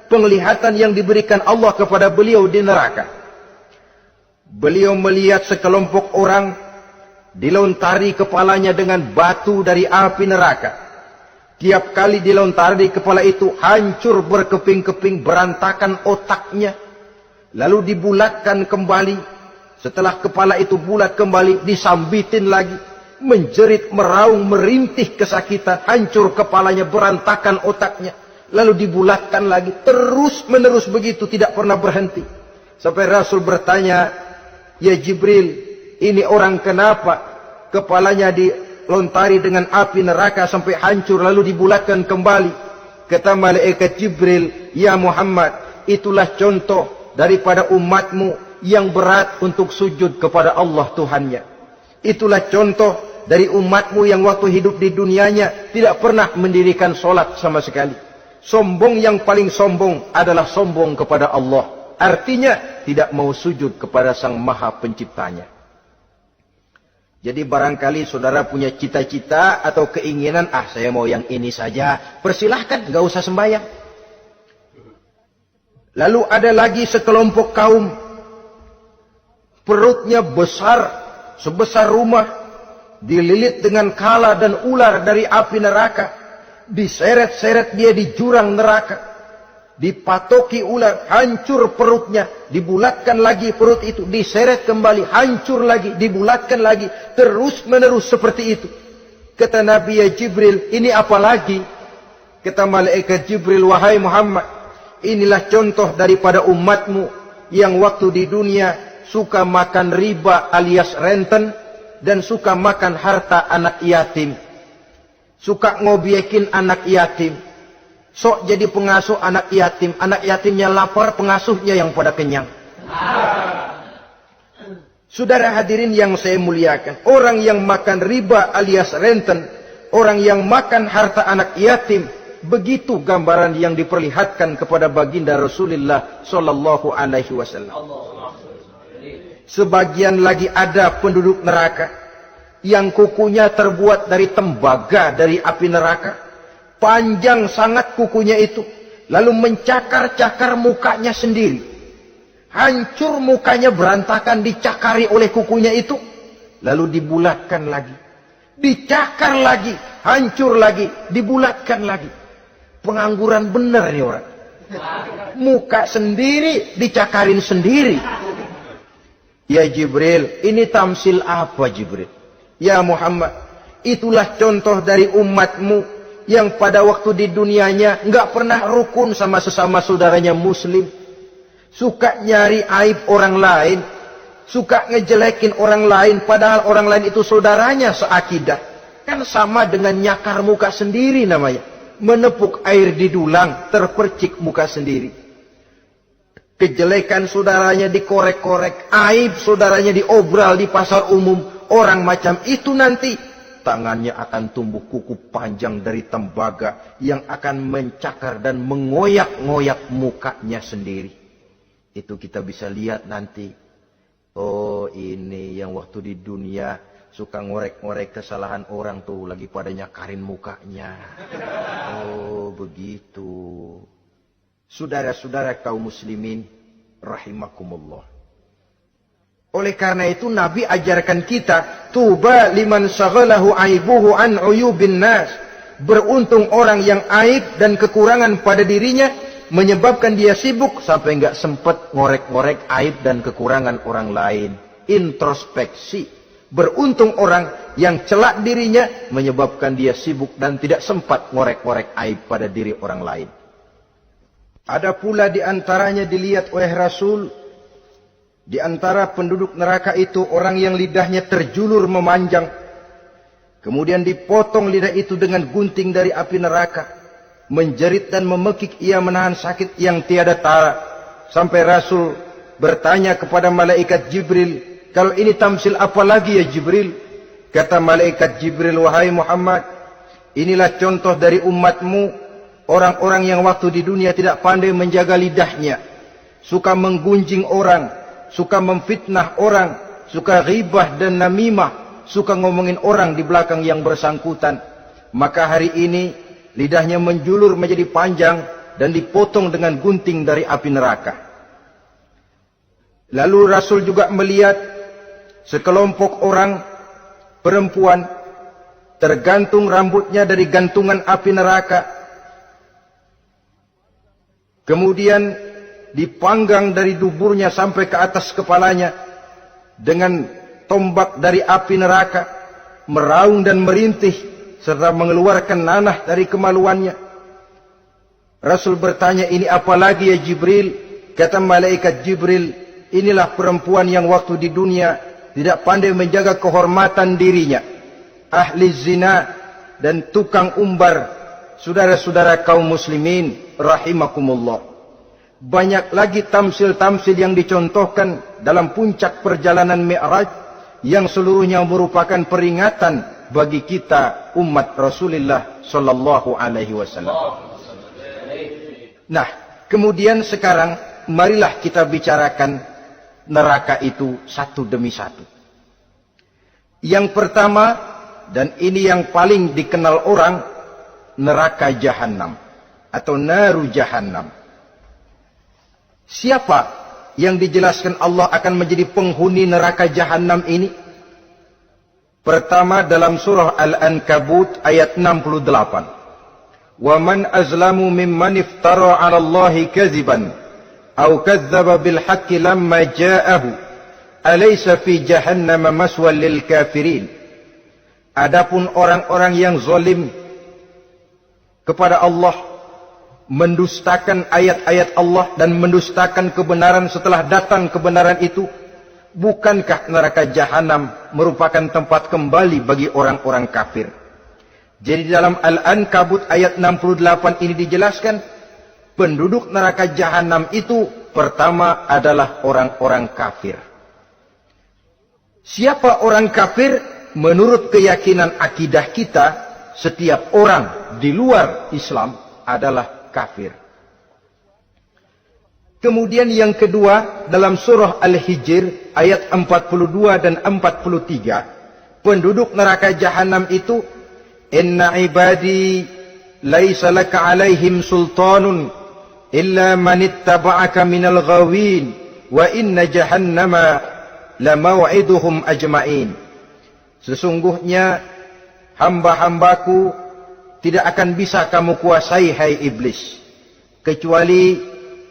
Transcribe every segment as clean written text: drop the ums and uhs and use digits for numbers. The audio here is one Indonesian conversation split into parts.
penglihatan yang diberikan Allah kepada beliau di neraka. Beliau melihat sekelompok orang dilontari kepalanya dengan batu dari api neraka. Tiap kali dilontari kepala itu hancur berkeping-keping, berantakan otaknya, lalu dibulatkan kembali. Setelah kepala itu bulat kembali, disambitin lagi, menjerit, meraung, merintih kesakitan, hancur kepalanya, berantakan otaknya, lalu dibulatkan lagi, terus menerus begitu, tidak pernah berhenti. Sampai Rasul bertanya, "Ya Jibril, ini orang kenapa kepalanya dilontari dengan api neraka sampai hancur lalu dibulatkan kembali?" Kata malaikat Jibril, "Ya Muhammad, itulah contoh daripada umatmu yang berat untuk sujud kepada Allah Tuhannya. Itulah contoh dari umatmu yang waktu hidup di dunianya tidak pernah mendirikan solat sama sekali. Sombong yang paling sombong adalah sombong kepada Allah. Artinya tidak mau sujud kepada Sang Maha Penciptanya." Jadi barangkali saudara punya cita-cita atau keinginan, saya mau yang ini saja, persilahkan, nggak usah sembahyang. Lalu ada lagi sekelompok kaum, perutnya besar sebesar rumah, dililit dengan kala dan ular dari api neraka, diseret-seret dia di jurang neraka, dipatoki ular, hancur perutnya, dibulatkan lagi perut itu, diseret kembali, hancur lagi, dibulatkan lagi, terus menerus seperti itu. Kata Nabi, "Ya Jibril, ini apa lagi?" Kata malaikat Jibril, "Wahai Muhammad, inilah contoh daripada umatmu yang waktu di dunia suka makan riba alias renten dan suka makan harta anak yatim, suka ngobyekin anak yatim, sok jadi pengasuh anak yatimnya lapar, pengasuhnya yang pada kenyang." Saudara hadirin yang saya muliakan, orang yang makan riba alias renten, orang yang makan harta anak yatim, begitu gambaran yang diperlihatkan kepada baginda Rasulullah sallallahu alaihi wasallam. Sebagian lagi ada penduduk neraka yang kukunya terbuat dari tembaga dari api neraka. Panjang sangat kukunya itu, lalu mencakar-cakar mukanya sendiri. Hancur mukanya, berantakan, dicakari oleh kukunya itu, lalu dibulatkan lagi, dicakar lagi, hancur lagi, dibulatkan lagi. Pengangguran benar nih orang. Muka sendiri dicakarin sendiri. Ya Jibril, ini tamsil apa Jibril? Ya Muhammad, itulah contoh dari umatmu yang pada waktu di dunianya nggak pernah rukun sama sesama saudaranya muslim. Suka nyari aib orang lain, suka ngejelekin orang lain, padahal orang lain itu saudaranya seakidah. Kan sama dengan nyakar muka sendiri namanya. Menepuk air di dulang, terpercik muka sendiri. Kejelekan saudaranya dikorek-korek, aib saudaranya diobral di pasar umum. Orang macam itu nanti tangannya akan tumbuh kuku panjang dari tembaga yang akan mencakar dan mengoyak-ngoyak mukanya sendiri. Itu kita bisa lihat nanti. Oh, ini yang waktu di dunia suka ngorek-ngorek kesalahan orang tuh lagi pada nyakarin mukanya. Oh, begitu. Saudara-saudara kaum muslimin rahimakumullah. Oleh karena itu Nabi ajarkan kita, tuba liman syaghalahu aibuhu an uyubin nas. Beruntung orang yang aib dan kekurangan pada dirinya menyebabkan dia sibuk sampai enggak sempat ngorek-ngorek aib dan kekurangan orang lain. Introspeksi. Beruntung orang yang celak dirinya menyebabkan dia sibuk dan tidak sempat ngorek-ngorek aib pada diri orang lain. Ada pula di antaranya dilihat oleh Rasul, di antara penduduk neraka itu orang yang lidahnya terjulur memanjang, kemudian dipotong lidah itu dengan gunting dari api neraka, menjerit dan memekik ia menahan sakit yang tiada tara, sampai Rasul bertanya kepada malaikat Jibril, "Kalau ini tamsil apa lagi ya Jibril?" Kata malaikat Jibril, "Wahai Muhammad, inilah contoh dari umatmu, orang-orang yang waktu di dunia tidak pandai menjaga lidahnya, suka menggunjing orang, suka memfitnah orang, suka ghibah dan namimah, suka ngomongin orang di belakang yang bersangkutan. Maka hari ini lidahnya menjulur menjadi panjang dan dipotong dengan gunting dari api neraka. Lalu Rasul juga melihat sekelompok orang perempuan tergantung rambutnya dari gantungan api neraka. Kemudian dipanggang dari duburnya sampai ke atas kepalanya dengan tombak dari api neraka, meraung dan merintih serta mengeluarkan nanah dari kemaluannya. Rasul bertanya, ini apa lagi ya Jibril? Kata malaikat Jibril, inilah perempuan yang waktu di dunia tidak pandai menjaga kehormatan dirinya, ahli zina dan tukang umbar. Saudara-saudara kaum muslimin rahimakumullah, banyak lagi tamsil-tamsil yang dicontohkan dalam puncak perjalanan Mi'raj yang seluruhnya merupakan peringatan bagi kita umat Rasulullah sallallahu alaihi wasallam. Nah, kemudian sekarang marilah kita bicarakan neraka itu satu demi satu. Yang pertama, dan ini yang paling dikenal orang, neraka Jahannam atau naru Jahannam. Siapa yang dijelaskan Allah akan menjadi penghuni neraka Jahannam ini? Pertama dalam surah Al-Ankabut ayat 68. Wa man azlamu mimman iftara 'ala Allahi kadziban aw kadzdzaba bil haqqi lamma ja'ahu alaysa fi jahannam maswal lil kafirin. Adapun orang-orang yang zalim kepada Allah, mendustakan ayat-ayat Allah dan mendustakan kebenaran setelah datang kebenaran itu, bukankah neraka Jahannam merupakan tempat kembali bagi orang-orang kafir? Jadi dalam Al-Ankabut ayat 68 ini dijelaskan, penduduk neraka Jahannam itu pertama adalah orang-orang kafir. Siapa orang kafir? Menurut keyakinan akidah kita, setiap orang di luar Islam adalah kafir. Kemudian yang kedua dalam surah Al-Hijr ayat 42 dan 43, penduduk neraka Jahannam itu, inna ibadi laisa laka alaihim sultanun illa man ittaba'aka minal ghawin wa inna jahannama lamaw'iduhum ajma'in. Sesungguhnya hamba-hambaku tidak akan bisa kamu kuasai, hai iblis, kecuali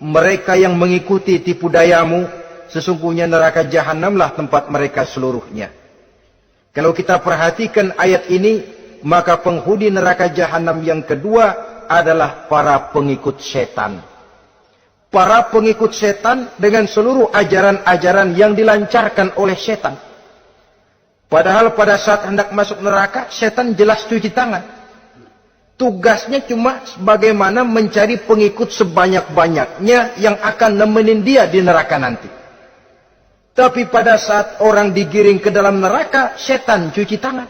mereka yang mengikuti tipu dayamu. Sesungguhnya neraka Jahannamlah tempat mereka seluruhnya. Kalau kita perhatikan ayat ini, maka penghuni neraka Jahannam yang kedua adalah para pengikut setan. Para pengikut setan dengan seluruh ajaran-ajaran yang dilancarkan oleh setan. Padahal pada saat hendak masuk neraka, setan jelas cuci tangan. Tugasnya cuma bagaimana mencari pengikut sebanyak-banyaknya yang akan nemenin dia di neraka nanti. Tapi pada saat orang digiring ke dalam neraka, setan cuci tangan.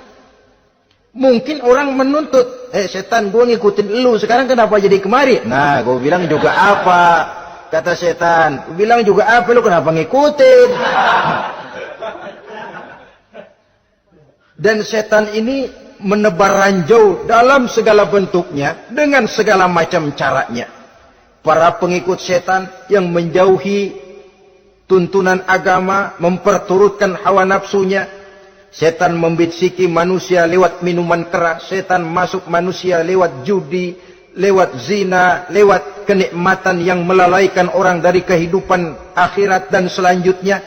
Mungkin orang menuntut, setan, gue ngikutin lu, sekarang kenapa jadi kemari? Nah, gue bilang juga apa? Kata setan, gue bilang juga apa, lu kenapa ngikutin? Dan setan ini menebar ranjau dalam segala bentuknya, dengan segala macam caranya. Para pengikut setan yang menjauhi tuntunan agama, memperturutkan hawa nafsunya. Setan membisiki manusia lewat minuman keras. Setan masuk manusia lewat judi, lewat zina, lewat kenikmatan yang melalaikan orang dari kehidupan akhirat dan selanjutnya,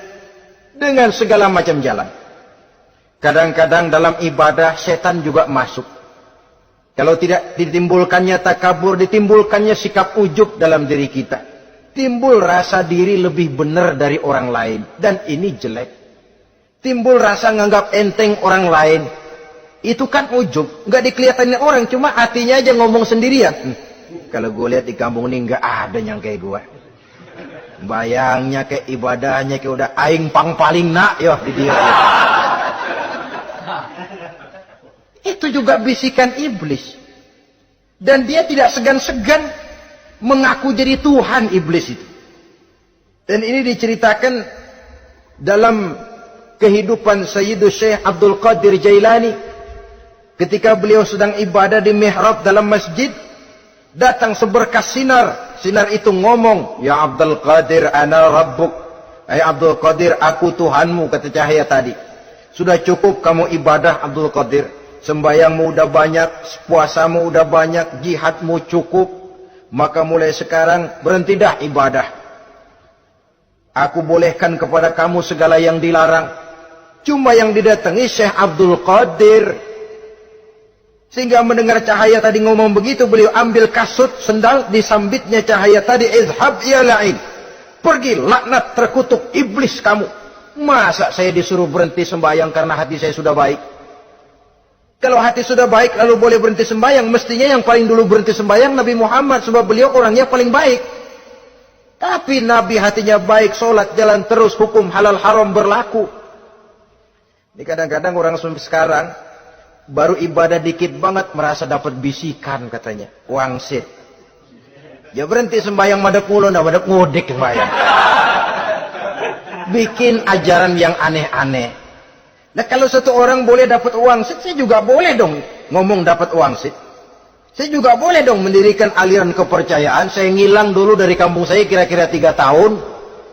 dengan segala macam jalan. Kadang-kadang dalam ibadah setan juga masuk. Kalau tidak ditimbulkannya takabur, ditimbulkannya sikap ujub dalam diri kita. Timbul rasa diri lebih benar dari orang lain. Dan ini jelek. Timbul rasa nganggap enteng orang lain. Itu kan ujub. Nggak dikelihatannya orang, cuma hatinya aja ngomong sendirian. Kalau gue lihat di kampung ini nggak ada yang kayak gue. Bayangnya kayak ibadahnya kayak udah aing pang paling nak yo di dia. Itu juga bisikan iblis. Dan dia tidak segan-segan mengaku jadi Tuhan, iblis itu. Dan ini diceritakan dalam kehidupan Sayyidus Syekh Abdul Qadir Jailani. Ketika beliau sedang ibadah di mihrab dalam masjid, Datang seberkas sinar. Sinar itu ngomong, "Ya Abdul Qadir, ana rabbuk." Hai Abdul Qadir, aku Tuhanmu, kata cahaya tadi. Sudah cukup kamu ibadah Abdul Qadir. Sembayangmu udah banyak, puasamu udah banyak, jihadmu cukup. Maka mulai sekarang berhenti dah ibadah. Aku bolehkan kepada kamu segala yang dilarang. Cuma yang didatangi Syekh Abdul Qadir. Sehingga mendengar cahaya tadi ngomong begitu, beliau ambil kasut sendal, disambitnya cahaya tadi, "Izhab ya la'in." Pergi, laknat terkutuk, iblis kamu. Masa saya disuruh berhenti sembahyang karena hati saya sudah baik? Kalau hati sudah baik lalu boleh berhenti sembahyang, mestinya yang paling dulu berhenti sembahyang Nabi Muhammad, sebab beliau orangnya paling baik. Tapi Nabi hatinya baik, sholat jalan terus, hukum halal haram berlaku. Ini kadang-kadang orang sekarang baru ibadah dikit banget merasa dapat bisikan katanya, wangsit. Ya berhenti sembahyang madep mulu, ndak madep ngodik sembahyang. Bikin ajaran yang aneh-aneh. Nah kalau satu orang boleh dapat wangsit, saya juga boleh dong ngomong dapat wangsit. Saya juga boleh dong mendirikan aliran kepercayaan. Saya ngilang dulu dari kampung saya kira-kira 3 tahun.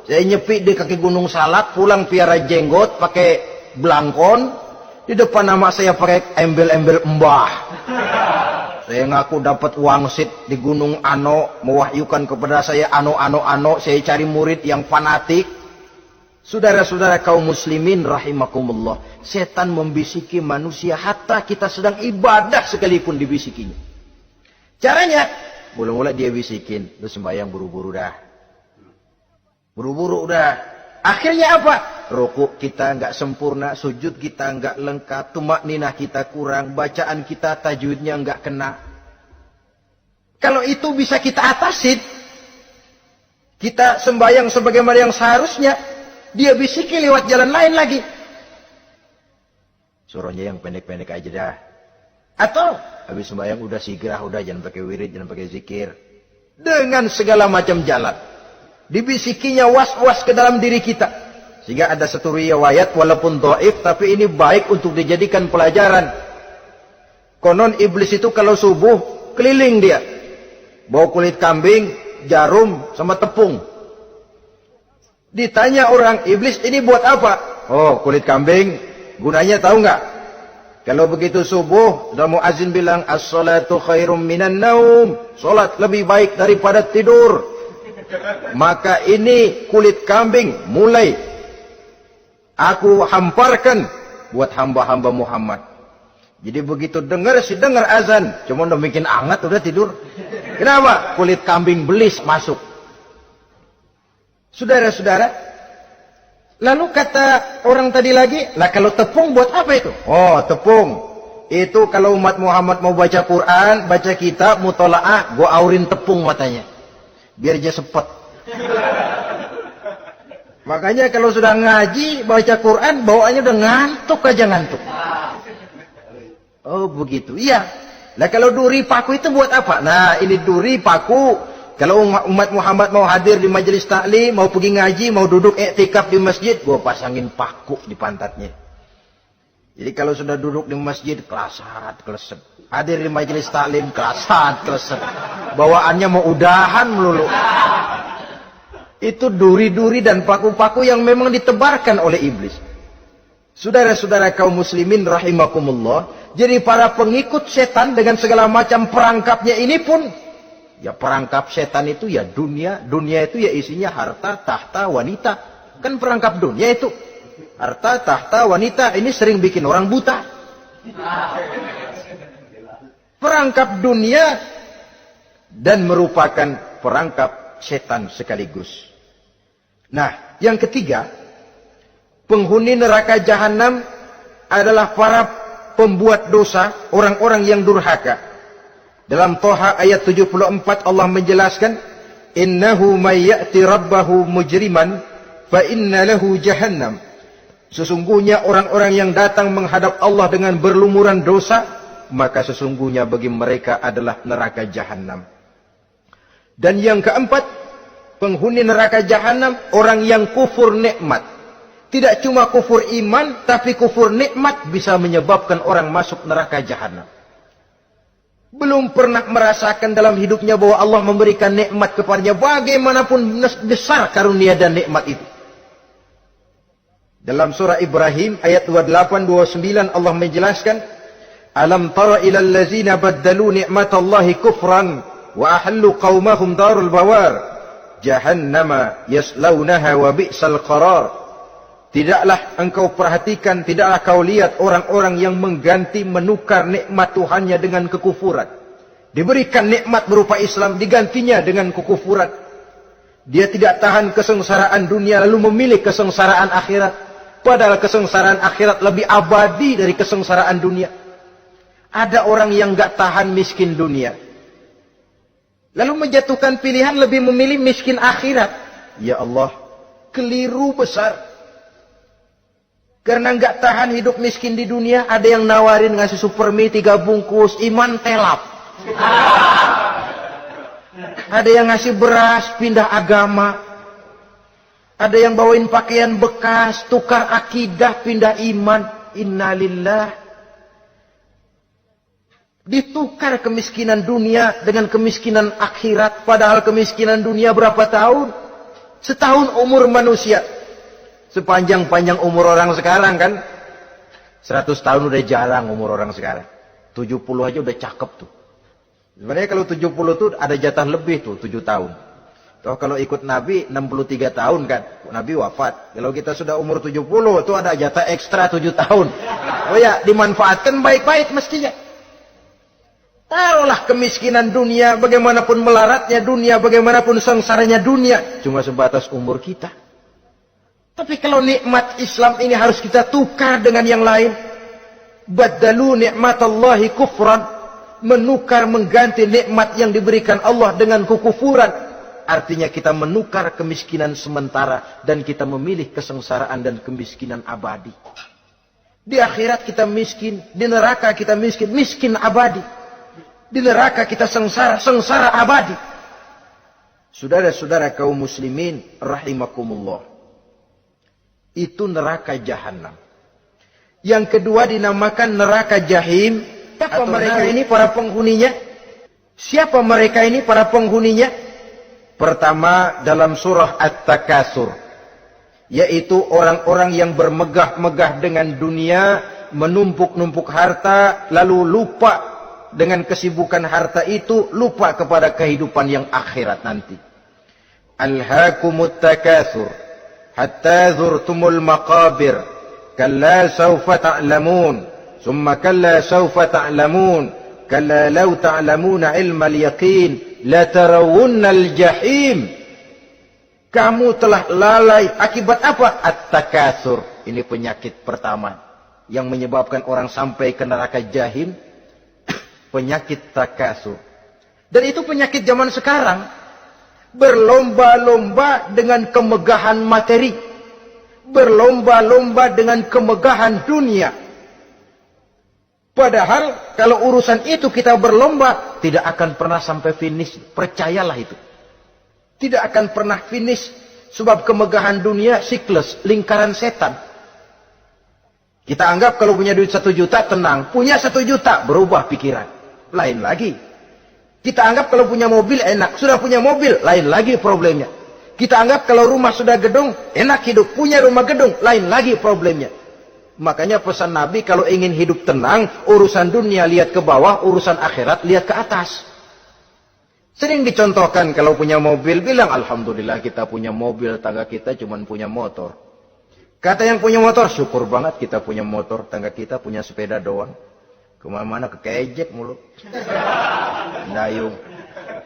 Saya nyepi di kaki Gunung Salak, pulang piara jenggot, pakai belangkon. Di depan nama saya pakai embel-embel mbah. Saya ngaku dapat wangsit di Gunung Ano, mewahyukan kepada saya ano. Saya cari murid yang fanatik. Saudara-saudara kaum muslimin rahimakumullah, setan membisiki manusia hatta kita sedang ibadah sekalipun dibisikinya. Caranya, mula-mula dia bisikin, lu sembahyang buru-buru dah. Buru-buru udah. Akhirnya apa? Rukuk kita enggak sempurna, sujud kita enggak lengkap, tumakninah kita kurang, bacaan kita tajwidnya enggak kena. Kalau itu bisa kita atasin, kita sembahyang sebagaimana yang seharusnya, dia bisiki lewat jalan lain lagi. Suruhnya yang pendek-pendek aja dah. Atau habis sembahyang udah sigrah, udah jangan pakai wirid, jangan pakai zikir. Dengan segala macam jalan. Dibisikinya was-was ke dalam diri kita. Sehingga ada satu riwayat walaupun dhaif, tapi ini baik untuk dijadikan pelajaran. Konon iblis itu kalau subuh keliling dia. Bawa kulit kambing, jarum, sama tepung. Ditanya orang, iblis ini buat apa? Oh, kulit kambing. Gunanya tahu nggak? Kalau begitu subuh, sudah muazin bilang, as-salatu khairum minan naum. Salat lebih baik daripada tidur. Maka ini kulit kambing mulai aku hamparkan buat hamba-hamba Muhammad. Jadi begitu dengar azan, cuma udah bikin anget udah tidur. Kenapa? Kulit kambing belis masuk. Saudara-saudara, lalu kata orang tadi lagi, lah kalau tepung buat apa itu? Oh, tepung. Itu kalau umat Muhammad mau baca Quran, baca kitab, mutola'ah, gua aurin tepung matanya. Biar dia sepet. Makanya kalau sudah ngaji, baca Quran, bawaannya udah ngantuk aja ngantuk. Oh begitu, iya. Nah kalau duri paku itu buat apa? Nah ini duri paku. Kalau umat Muhammad mau hadir di majelis taklim, mau pergi ngaji, mau duduk iktikaf di masjid, gua pasangin paku di pantatnya. Jadi kalau sudah duduk di masjid, kelasat, keleset. Hadir di majelis taklim, kelasat, keleset. Bawaannya mau udahan melulu. Itu duri-duri dan paku-paku yang memang ditebarkan oleh iblis. Saudara-saudara kaum muslimin rahimakumullah. Jadi para pengikut setan dengan segala macam perangkapnya ini pun, ya perangkap setan itu ya dunia. Dunia itu ya isinya harta, tahta, wanita. Kan perangkap dunia itu. Harta, tahta, wanita. Ini sering bikin orang buta. Perangkap dunia dan merupakan perangkap setan sekaligus. Nah, yang ketiga, penghuni neraka jahanam adalah para pembuat dosa, orang-orang yang durhaka. Dalam Toha ayat 74 Allah menjelaskan, innahu may ya'ti rabbahu mujriman fa inna lahu jahannam. Sesungguhnya orang-orang yang datang menghadap Allah dengan berlumuran dosa, maka sesungguhnya bagi mereka adalah neraka jahanam. Dan yang keempat, penghuni neraka jahanam orang yang kufur nikmat. Tidak cuma kufur iman, tapi kufur nikmat bisa menyebabkan orang masuk neraka jahanam. belum pernah merasakan dalam hidupnya bahwa Allah memberikan nikmat kepadanya, bagaimanapun besar karunia dan nikmat itu. Dalam surah Ibrahim ayat 28-29 Allah menjelaskan, alam tara ilal ladzina baddalu ni'matallahi kufran wa ahallu qaumahum darul bawar jahannama yaslaunaha wa bi'sal qarar. Tidaklah engkau perhatikan, tidaklah kau lihat orang-orang yang mengganti, menukar nikmat Tuhannya dengan kekufuran. Diberikan nikmat berupa Islam, digantinya dengan kekufuran. Dia tidak tahan kesengsaraan dunia lalu memilih kesengsaraan akhirat. Padahal kesengsaraan akhirat lebih abadi dari kesengsaraan dunia. Ada orang yang gak tahan miskin dunia, lalu menjatuhkan pilihan lebih memilih miskin akhirat. Ya Allah, keliru besar. Karena nggak tahan hidup miskin di dunia, ada yang nawarin ngasih supermi 3 bungkus, iman telap. Ada yang ngasih beras, pindah agama. Ada yang bawain pakaian bekas, tukar akidah, pindah iman. Innalillah. Ditukar kemiskinan dunia dengan kemiskinan akhirat. Padahal kemiskinan dunia berapa tahun? Setahun umur manusia. Sepanjang-panjang umur orang sekarang kan. 100 tahun udah jarang umur orang sekarang. 70 aja udah cakep tuh. Sebenarnya kalau 70 tuh ada jatah lebih tuh, 7 tahun. Toh kalau ikut Nabi 63 tahun kan. Nabi wafat. Kalau kita sudah umur 70 tuh ada jatah ekstra 7 tahun. Oh ya, dimanfaatkan baik-baik mestinya. Taruhlah kemiskinan dunia, bagaimanapun melaratnya dunia, bagaimanapun sengsaranya dunia, cuma sebatas umur kita. Tapi kalau nikmat Islam ini harus kita tukar dengan yang lain. Baddalu ni'matallahi kufran. Menukar, mengganti nikmat yang diberikan Allah dengan kekufuran. Artinya kita menukar kemiskinan sementara dan kita memilih kesengsaraan dan kemiskinan abadi. Di akhirat kita miskin, di neraka kita miskin, miskin abadi. Di neraka kita sengsara, sengsara abadi. Saudara-saudara kaum muslimin rahimakumullah. Itu neraka jahanam. Yang kedua dinamakan neraka jahim. Siapa mereka ini para penghuninya? Siapa mereka ini para penghuninya? Pertama dalam surah At-Takatsur, yaitu orang-orang yang bermegah-megah dengan dunia, menumpuk-numpuk harta, lalu lupa dengan kesibukan harta itu, lupa kepada kehidupan yang akhirat nanti. Alhaakumut takatsur hatta zurtumul maqabir kalla sawfa ta'lamun thumma kalla sawfa ta'lamun kalla law ta'lamuna ilmal yaqin la tarawunnal jahim. Kamu telah lalai akibat apa? At-takatsur. Ini penyakit pertama yang menyebabkan orang sampai ke neraka jahim. Penyakit takatsur. Dan itu penyakit zaman sekarang. Berlomba-lomba dengan kemegahan materi. Berlomba-lomba dengan kemegahan dunia. Padahal kalau urusan itu kita berlomba, tidak akan pernah sampai finish. Percayalah itu. Tidak akan pernah finish. Sebab kemegahan dunia siklus, lingkaran setan. Kita anggap kalau punya duit 1 juta tenang. Punya 1 juta berubah pikiran. Lain lagi. Kita anggap kalau punya mobil enak. Sudah punya mobil, lain lagi problemnya. Kita anggap kalau rumah sudah gedung, enak hidup. Punya rumah gedung, lain lagi problemnya. Makanya pesan Nabi kalau ingin hidup tenang, urusan dunia lihat ke bawah, urusan akhirat lihat ke atas. Sering dicontohkan kalau punya mobil, bilang alhamdulillah kita punya mobil, tangga kita cuma punya motor. Kata yang punya motor, syukur banget kita punya motor, tangga kita punya sepeda doang. Kemana-mana kekejek mulu. Dayung.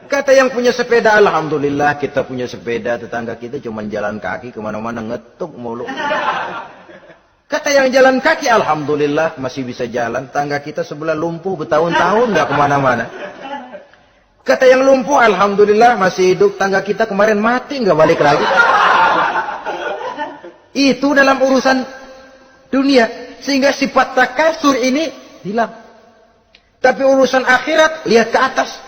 Kata yang punya sepeda, alhamdulillah kita punya sepeda, tetangga kita cuma jalan kaki, kemana-mana ngetuk mulu. Kata yang jalan kaki, alhamdulillah masih bisa jalan, tangga kita sebelah lumpuh bertahun-tahun gak kemana-mana. Kata yang lumpuh, alhamdulillah masih hidup, tangga kita kemarin mati gak balik lagi. Itu dalam urusan dunia. Sehingga sifat takatsur ini hilang. Tapi urusan akhirat, lihat ke atas.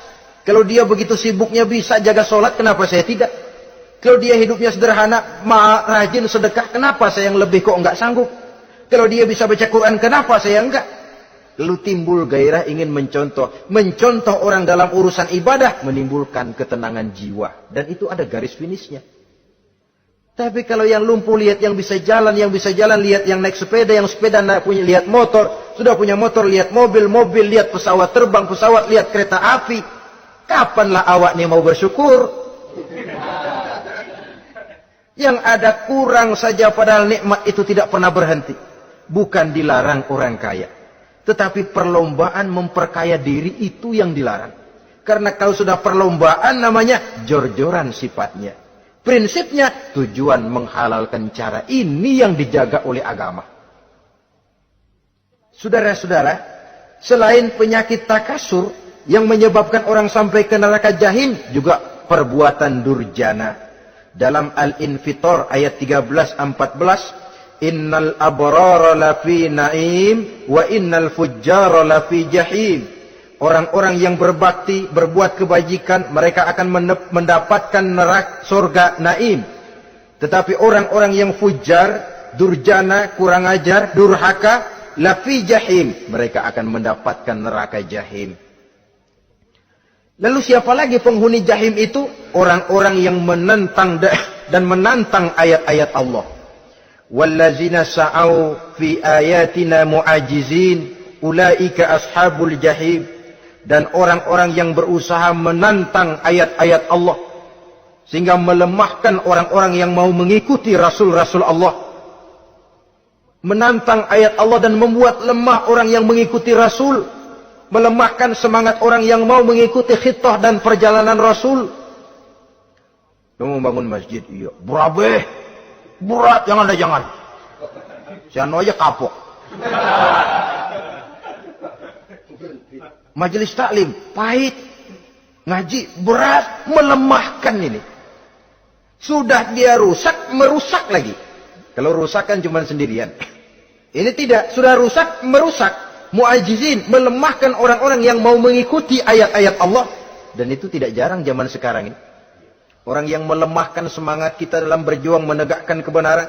Kalau dia begitu sibuknya bisa jaga sholat, kenapa saya tidak? Kalau dia hidupnya sederhana, rajin sedekah, kenapa saya yang lebih kok enggak sanggup? Kalau dia bisa baca Quran, kenapa saya enggak? Lalu timbul gairah ingin mencontoh. Mencontoh orang dalam urusan ibadah menimbulkan ketenangan jiwa. Dan itu ada garis finishnya. Tapi kalau yang lumpuh lihat yang bisa jalan, lihat yang naik sepeda, yang sepeda punya lihat motor, sudah punya motor lihat mobil, lihat pesawat terbang, lihat kereta api. Kapanlah awak nih mau bersyukur? Yang ada kurang saja padahal nikmat itu tidak pernah berhenti. Bukan dilarang orang kaya. Tetapi perlombaan memperkaya diri itu yang dilarang. Karena kalau sudah perlombaan namanya jor-joran sifatnya. Prinsipnya tujuan menghalalkan cara ini yang dijaga oleh agama. Saudara-saudara, selain penyakit takasur yang menyebabkan orang sampai ke neraka jahim, juga perbuatan durjana. Dalam Al-Infitor ayat 13-14, innal abrara lafi na'im wa innal fujjara lafi jahim. Orang-orang yang berbakti, berbuat kebajikan, mereka akan mendapatkan neraka surga naim. Tetapi orang-orang yang fujar, durjana, kurang ajar, durhaka, lafi jahim, mereka akan mendapatkan neraka jahim. Lalu siapa lagi penghuni jahim itu? Orang-orang yang menentang dan menantang ayat-ayat Allah. Wallazina sa'au fi ayatina mu'ajizin ulaika ashabul jahim. Dan orang-orang yang berusaha menantang ayat-ayat Allah sehingga melemahkan orang-orang yang mau mengikuti Rasul-Rasul Allah. Menantang ayat Allah dan membuat lemah orang yang mengikuti Rasul. Melemahkan semangat orang yang mau mengikuti khitah dan perjalanan Rasul. Kamu bangun masjid, iya. Berabe, berat, jangan. Jangan aja kapok. Majelis taklim, pahit. Ngaji, berat, melemahkan ini. Sudah dia rusak, merusak lagi. Kalau rusak kan cuma sendirian. Ini tidak, sudah rusak, merusak. Mu'ajizin, melemahkan orang-orang yang mau mengikuti ayat-ayat Allah. Dan itu tidak jarang zaman sekarang ini. Orang yang melemahkan semangat kita dalam berjuang menegakkan kebenaran.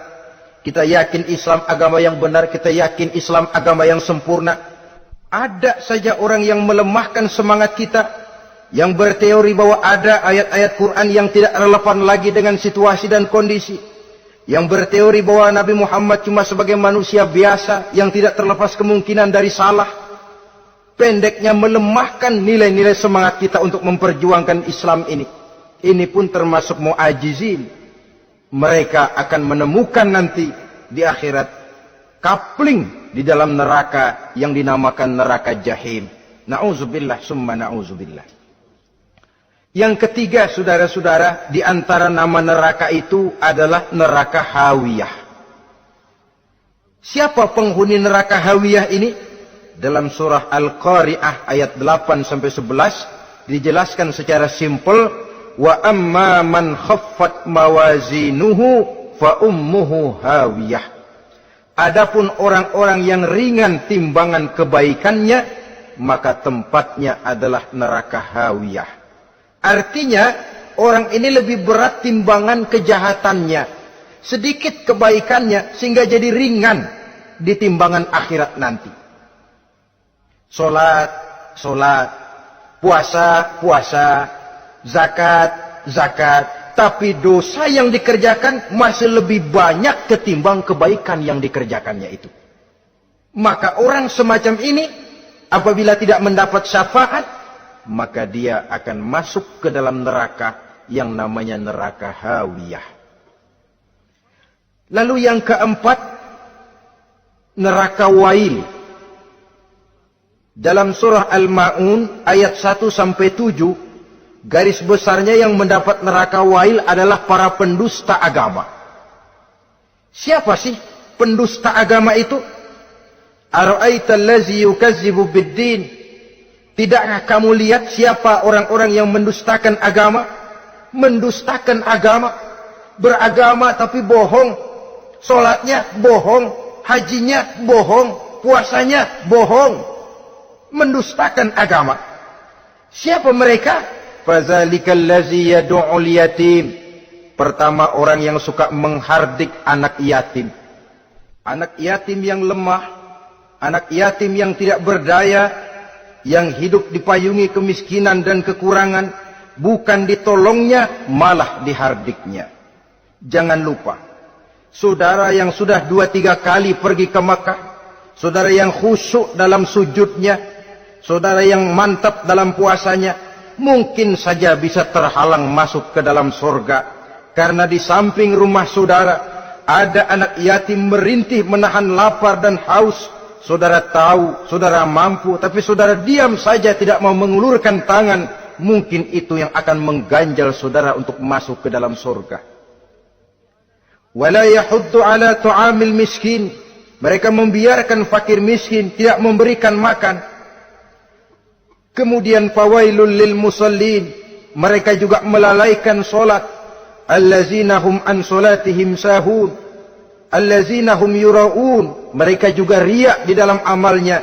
Kita yakin Islam agama yang benar, kita yakin Islam agama yang sempurna. Ada saja orang yang melemahkan semangat kita, yang berteori bahwa ada ayat-ayat Quran yang tidak relevan lagi dengan situasi dan kondisi, yang berteori bahwa Nabi Muhammad cuma sebagai manusia biasa yang tidak terlepas kemungkinan dari salah. Pendeknya melemahkan nilai-nilai semangat kita untuk memperjuangkan Islam ini. Ini pun termasuk mu'ajizin. Mereka akan menemukan nanti di akhirat kapling di dalam neraka yang dinamakan neraka jahim. Na'udzubillah summa na'udzubillah. Yang ketiga, saudara-saudara, di antara nama neraka itu adalah neraka hawiyah. Siapa penghuni neraka hawiyah ini? Dalam surah Al-Qari'ah ayat 8-11 dijelaskan secara simpel, wa amma man khaffat mawazinuhu fa ummuhu hawiyah. Adapun orang-orang yang ringan timbangan kebaikannya, maka tempatnya adalah neraka hawiyah. Artinya, orang ini lebih berat timbangan kejahatannya. Sedikit kebaikannya, sehingga jadi ringan di timbangan akhirat nanti. Salat, puasa, zakat. Tapi dosa yang dikerjakan masih lebih banyak ketimbang kebaikan yang dikerjakannya itu. Maka orang semacam ini apabila tidak mendapat syafaat, maka dia akan masuk ke dalam neraka yang namanya neraka hawiyah. Lalu yang keempat, neraka wail. Dalam surah Al-Ma'un ayat 1-7, garis besarnya yang mendapat neraka wail adalah para pendusta agama. Siapa sih pendusta agama itu? Ara'aita allazi yukazzibu biddin. Tidakkah kamu lihat siapa orang-orang yang mendustakan agama? Mendustakan agama. Beragama tapi bohong. Salatnya bohong. Hajinya bohong. Puasanya bohong. Mendustakan agama. Siapa mereka? Fazalikal ladzi yad'ul yatim. Pertama, orang yang suka menghardik anak yatim. Anak yatim yang lemah, anak yatim yang tidak berdaya, yang hidup dipayungi kemiskinan dan kekurangan, bukan ditolongnya, malah dihardiknya. Jangan lupa, saudara yang sudah 2-3 kali pergi ke Makkah, saudara yang khusyuk dalam sujudnya, saudara yang mantap dalam puasanya, mungkin saja bisa terhalang masuk ke dalam surga. Karena di samping rumah saudara ada anak yatim merintih menahan lapar dan haus. Saudara tahu, saudara mampu, tapi saudara diam saja, tidak mau mengulurkan tangan. Mungkin itu yang akan mengganjal saudara untuk masuk ke dalam surga. Wala yahuddu ala tu'amil miskin. Mereka membiarkan fakir miskin, tidak memberikan makan. Kemudian fawailul lil musallin. Mereka juga melalaikan solat. Allazina hum an solatihim sahun. Allazina hum yura'un. Mereka juga riak di dalam amalnya.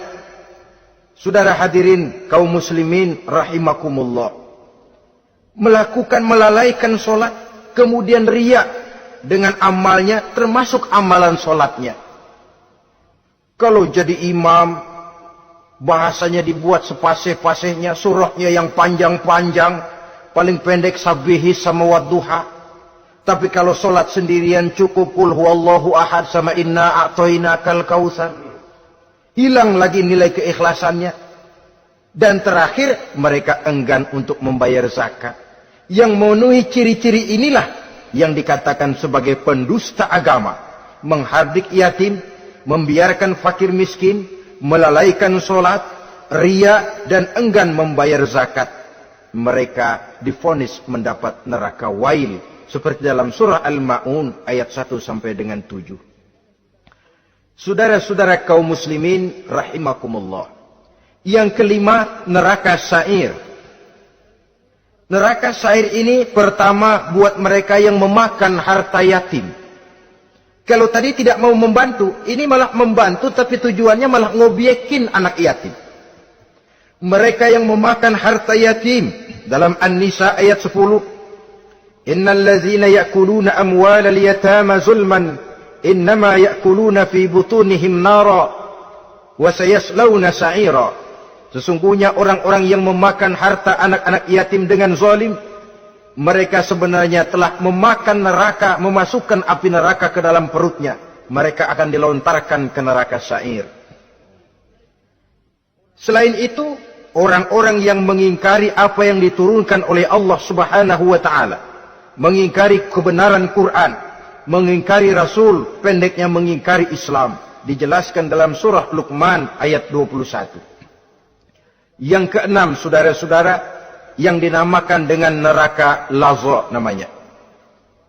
Saudara hadirin kaum muslimin rahimakumullah. Melalaikan solat, kemudian riak dengan amalnya, termasuk amalan solatnya. Kalau jadi imam, bahasanya dibuat sepasih-pasihnya, surahnya yang panjang-panjang, paling pendek sabihis sama wadduha. Tapi kalau solat sendirian cukup qul huwallahu ahad sama inna a'tainakal kautsar. Hilang lagi nilai keikhlasannya. Dan terakhir, mereka enggan untuk membayar zakat. Yang memenuhi ciri-ciri inilah yang dikatakan sebagai pendusta agama. Menghardik yatim, membiarkan fakir miskin, melalaikan solat, riya, dan enggan membayar zakat. Mereka divonis mendapat neraka wail. Seperti dalam surah Al-Ma'un ayat 1 sampai dengan 7. Saudara-saudara kaum muslimin rahimakumullah. Yang kelima, neraka sa'ir. Neraka sa'ir ini pertama buat mereka yang memakan harta yatim. Kalau tadi tidak mau membantu, ini malah membantu tapi tujuannya malah ngobyekin anak yatim. Mereka yang memakan harta yatim dalam An-Nisa ayat 10. Innal ladzina ya'kuluna amwalal yatama zulman innama ya'kuluna fi butunihim nara wa sayaslawna sa'ira. Sesungguhnya orang-orang yang memakan harta anak-anak yatim dengan zalim, mereka sebenarnya telah memakan neraka, memasukkan api neraka ke dalam perutnya. Mereka akan dilontarkan ke neraka sa'ir. Selain itu, orang-orang yang mengingkari apa yang diturunkan oleh Allah Subhanahu wa taala, mengingkari kebenaran Quran, mengingkari Rasul, pendeknya mengingkari Islam, dijelaskan dalam surah Luqman ayat 21. Yang keenam, saudara-saudara, yang dinamakan dengan neraka laza namanya.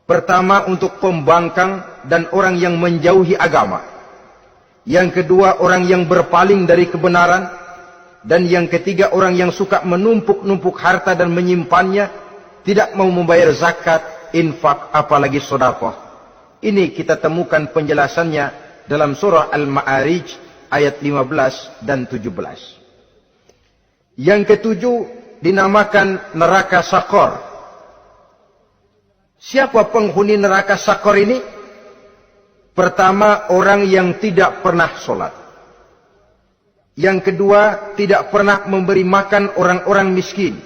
Pertama, untuk pembangkang dan orang yang menjauhi agama. Yang kedua, orang yang berpaling dari kebenaran. Dan yang ketiga, orang yang suka menumpuk-numpuk harta dan menyimpannya, tidak mau membayar zakat, infak, apalagi sedekah. Ini kita temukan penjelasannya dalam surah Al-Ma'arij ayat 15 dan 17. Yang ketujuh dinamakan neraka Saqar. Siapa penghuni neraka Saqar ini? Pertama, orang yang tidak pernah sholat. Yang kedua, tidak pernah memberi makan orang-orang miskin.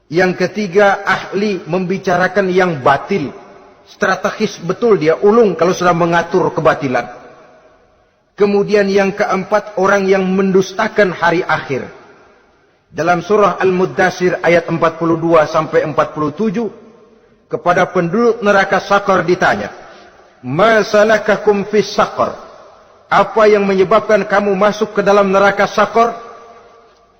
Yang ketiga, ahli membicarakan yang batil. Strategis betul dia, ulung kalau sudah mengatur kebatilan. Kemudian yang keempat, orang yang mendustakan hari akhir. Dalam surah Al-Muddatsir ayat 42 sampai 47, kepada penduduk neraka Saqar ditanya, "Ma salakakum fis saqar?" Apa yang menyebabkan kamu masuk ke dalam neraka Saqar?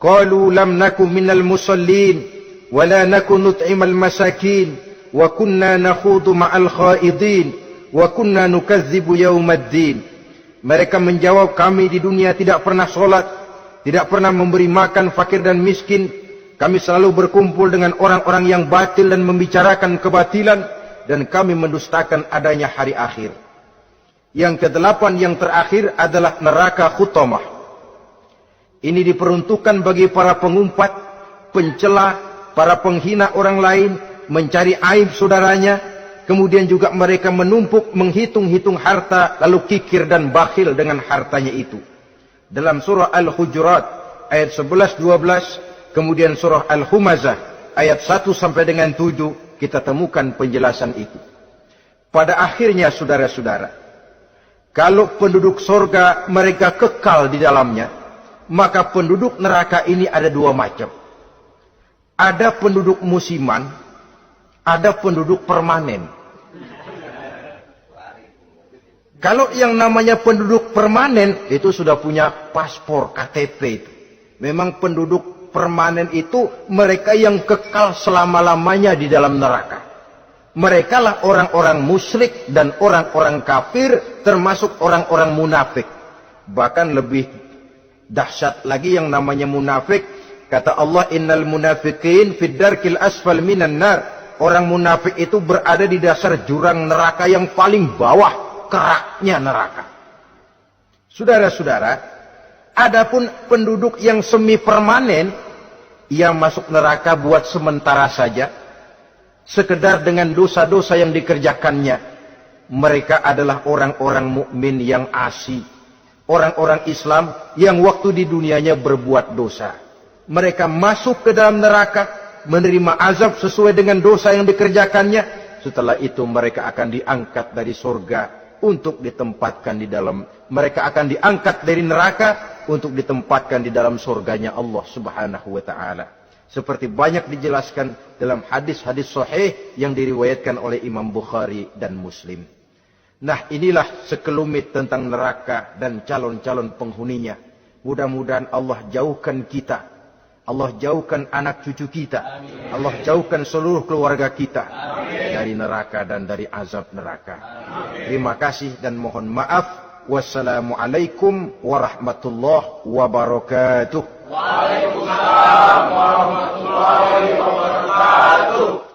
Qalu lam naku minal musallin ولا نكن نطعم المساكين وكنا نخوض مع الخائضين وكنا نكذب يوم الدين. Mereka menjawab, kami di dunia tidak pernah sholat, tidak pernah memberi makan fakir dan miskin. Kami selalu berkumpul dengan orang-orang yang batil dan membicarakan kebatilan, dan kami mendustakan adanya hari akhir. Yang kedelapan, yang terakhir adalah neraka Khutamah. Ini diperuntukkan bagi para pengumpat, pencela, para penghina orang lain, mencari aib saudaranya, kemudian juga mereka menumpuk, menghitung-hitung harta, lalu kikir dan bakhil dengan hartanya itu. Dalam surah Al-Hujurat ayat 11-12, kemudian surah Al-Humazah ayat 1 sampai dengan 7, kita temukan penjelasan itu. Pada akhirnya saudara-saudara, kalau penduduk surga mereka kekal di dalamnya, maka penduduk neraka ini ada dua macam. Ada penduduk musiman, ada penduduk permanen. Kalau yang namanya penduduk permanen itu sudah punya paspor KTP itu. Memang penduduk permanen itu mereka yang kekal selama-lamanya di dalam neraka. Mereka lah orang-orang musyrik dan orang-orang kafir, termasuk orang-orang munafik. Bahkan lebih dahsyat lagi yang namanya munafik. Kata Allah, innal munafiqin fid darkil asfal minan nar. Orang munafik itu berada di dasar jurang neraka yang paling bawah. Keraknya neraka. Saudara-saudara, adapun penduduk yang semi permanen, yang masuk neraka buat sementara saja, sekedar dengan dosa-dosa yang dikerjakannya. Mereka adalah orang-orang mukmin yang asli, orang-orang Islam yang waktu di dunianya berbuat dosa. Mereka masuk ke dalam neraka, menerima azab sesuai dengan dosa yang dikerjakannya. Setelah itu mereka akan diangkat dari surga untuk ditempatkan di dalam, mereka akan diangkat dari neraka untuk ditempatkan di dalam surganya Allah Subhanahu wa taala. Seperti banyak dijelaskan dalam hadis-hadis sahih yang diriwayatkan oleh Imam Bukhari dan Muslim. Nah, inilah sekelumit tentang neraka dan calon-calon penghuninya. Mudah-mudahan Allah jauhkan kita, Allah jauhkan anak cucu kita, Allah jauhkan seluruh keluarga kita dari neraka dan dari azab neraka. Terima kasih dan mohon maaf. Wassalamualaikum warahmatullahi wabarakatuh. Waalaikumsalam warahmatullahi wabarakatuh.